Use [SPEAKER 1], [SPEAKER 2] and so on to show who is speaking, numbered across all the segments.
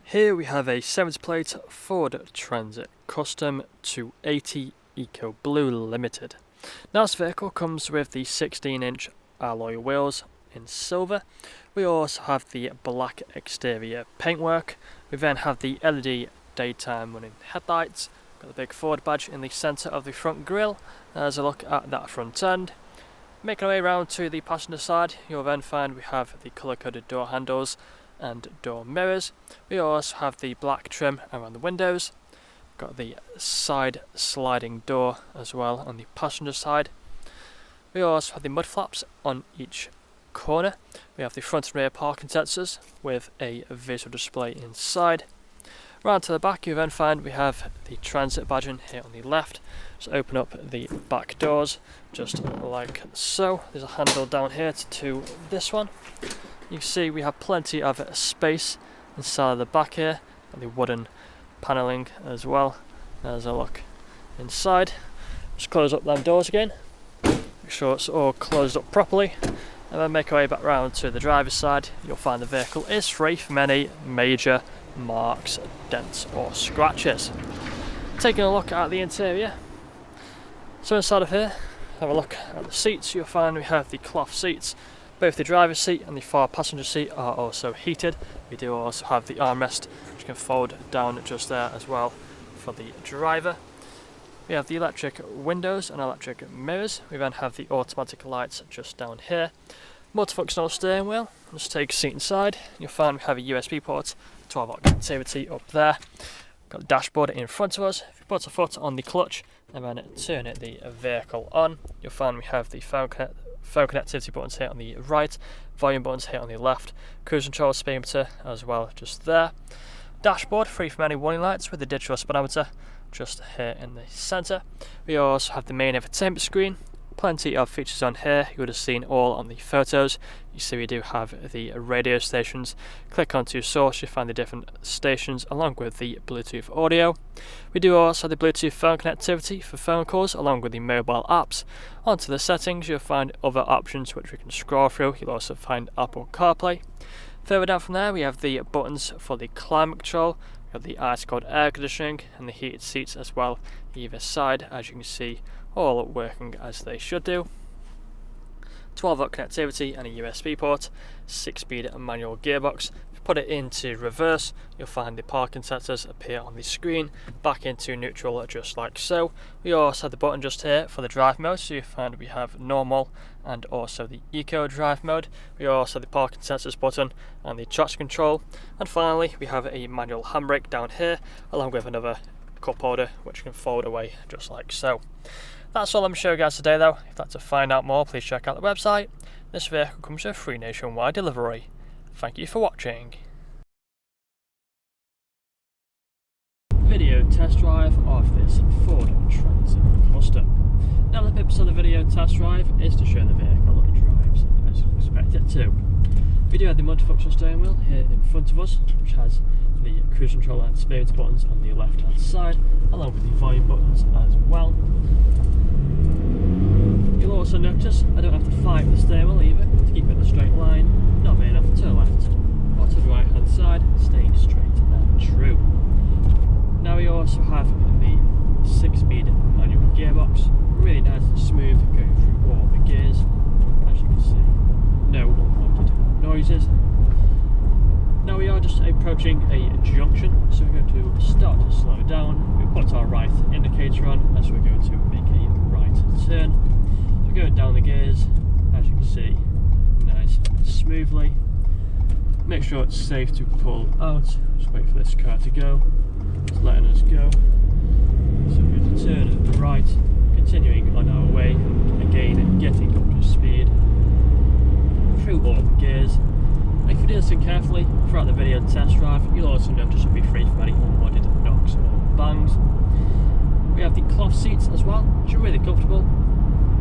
[SPEAKER 1] Here we have a 70 plate Ford Transit Custom 280 EcoBlue Limited. Now this vehicle comes with the 16-inch alloy wheels in silver. We also have the black exterior paintwork. We then have the LED daytime running headlights. Got the big Ford badge in the centre of the front grille. As a look at that front end. Making our way around to the passenger side, you'll then find we have the colour-coded door handles and door mirrors. We also have the black trim around the windows. Got the side sliding door as well on the passenger side. We also have the mud flaps on each corner. We have the front and rear parking sensors with a visual display inside. Round to the back you then find we have the transit badging here on the left. Just open up the back doors just like so. There's a handle down here to this one. You can see we have plenty of space inside of the back here, and the wooden panelling as well. There's a look inside. Just close up them doors again, make sure it's all closed up properly, and then make our way back round to the driver's side. You'll find the vehicle is free from any major marks, dents or scratches. Taking a look at the interior, so inside of here, have a look at the seats. You'll find we have the cloth seats. Both the driver's seat and the far passenger seat are also heated. We do also have the armrest which can fold down just there as well for the driver. We have the electric windows and electric mirrors. We then have the automatic lights just down here. Multifunctional steering wheel. Just take a seat inside. You'll find we have a USB port, 12-volt connectivity up there. Got the dashboard in front of us. If you put a foot on the clutch and then turn the vehicle on, you'll find we have the phone connectivity buttons here on the right, volume buttons here on the left, cruise control, speedometer as well just there. Dashboard free from any warning lights with the digital speedometer just here in the centre. We also have the main entertainment screen. Plenty of features on here, you would have seen all on the photos. You see we do have the radio stations. Click onto source, you find the different stations along with the Bluetooth audio. We do also have the Bluetooth phone connectivity for phone calls along with the mobile apps. Onto the settings you'll find other options which we can scroll through. You'll also find Apple CarPlay. Further down from there we have the buttons for the climate control. We have the ice cold air conditioning and the heated seats as well either side, as you can see, all working as they should do. 12-volt connectivity and a USB port, 6-speed manual gearbox. If you put it into reverse, you'll find the parking sensors appear on the screen, back into neutral just like so. We also have the button just here for the drive mode, so you find we have normal and also the eco drive mode. We also have the parking sensors button and the traction control, and finally we have a manual handbrake down here along with another cup holder which can fold away just like so. That's all I'm going to show you guys today though. If you'd like to find out more, please check out the website. This vehicle comes with free nationwide delivery. Thank you for watching. Video test drive of this Ford Transit Custom. Now the purpose of the video test drive is to show the vehicle drives as you expect it to. We do have the multifunctional steering wheel here in front of us, which has the cruise control and speedometer buttons on the left hand side, along with the volume buttons as well. You'll also notice I don't have to fight the steering wheel either to keep it in a straight line, not veering off to the left or to the right hand side, staying straight and true. Now we also have the 6-speed manual gearbox, really nice and smooth going through all the gears, as you can see, no unwanted noises. Now we are just approaching a junction, so we're going to start to slow down. We put our right indicator on as we're going to make a right turn. So we're going down the gears, as you can see, nice and smoothly. Make sure it's safe to pull out. Just wait for this car to go. It's letting us go. So we're going to turn right, continuing on our way, again getting up to speed through all the gears. If you do listen carefully throughout the video test drive, you'll also notice you'll be free from any unwanted knocks or bangs. We have the cloth seats as well, which are really comfortable.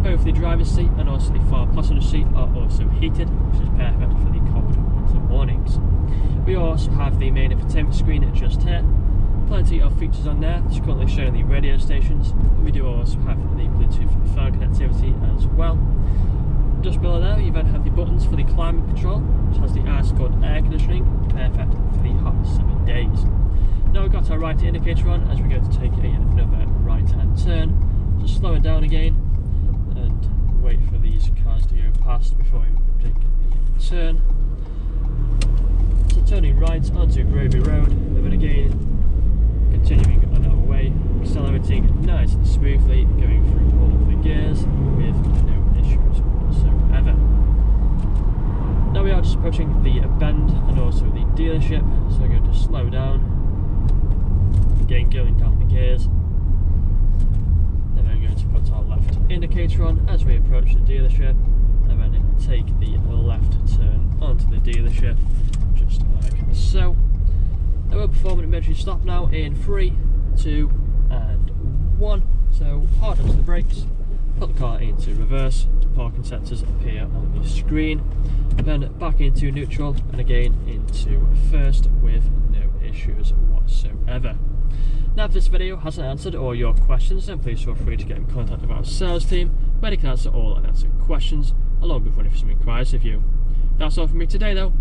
[SPEAKER 1] Both the driver's seat and also the far passenger seat are also heated, which is perfect for the cold winter mornings. We also have the main infotainment screen just here. Plenty of features on there. It's currently showing the radio stations, but we do also have the Bluetooth phone connectivity as well. Just below there you then have the buttons for the climate climate control, which has the ice-cold air conditioning, perfect for the hot summer days. Now we've got our right indicator on as we're going to take another right-hand turn. Just slow it down again and wait for these cars to go past before we take the turn. So turning right onto Gravy Road, and then again continuing on our way, accelerating nice and smoothly, going through all of the gears with no issues whatsoever. Now we are just approaching the bend and also the dealership, so we're going to slow down, again going down the gears, and then we're going to put our left indicator on as we approach the dealership, and then take the left turn onto the dealership, just like so. Now we'll perform an emergency stop now in 3, 2 and 1. So hard onto the brakes, put the car into reverse, parking sensors appear on the screen, then back into neutral and again into first with no issues whatsoever. Now if this video hasn't answered all your questions, then please feel free to get in contact with our sales team where they can answer all unanswered questions along with running for some inquiries with you. That's all from me today though.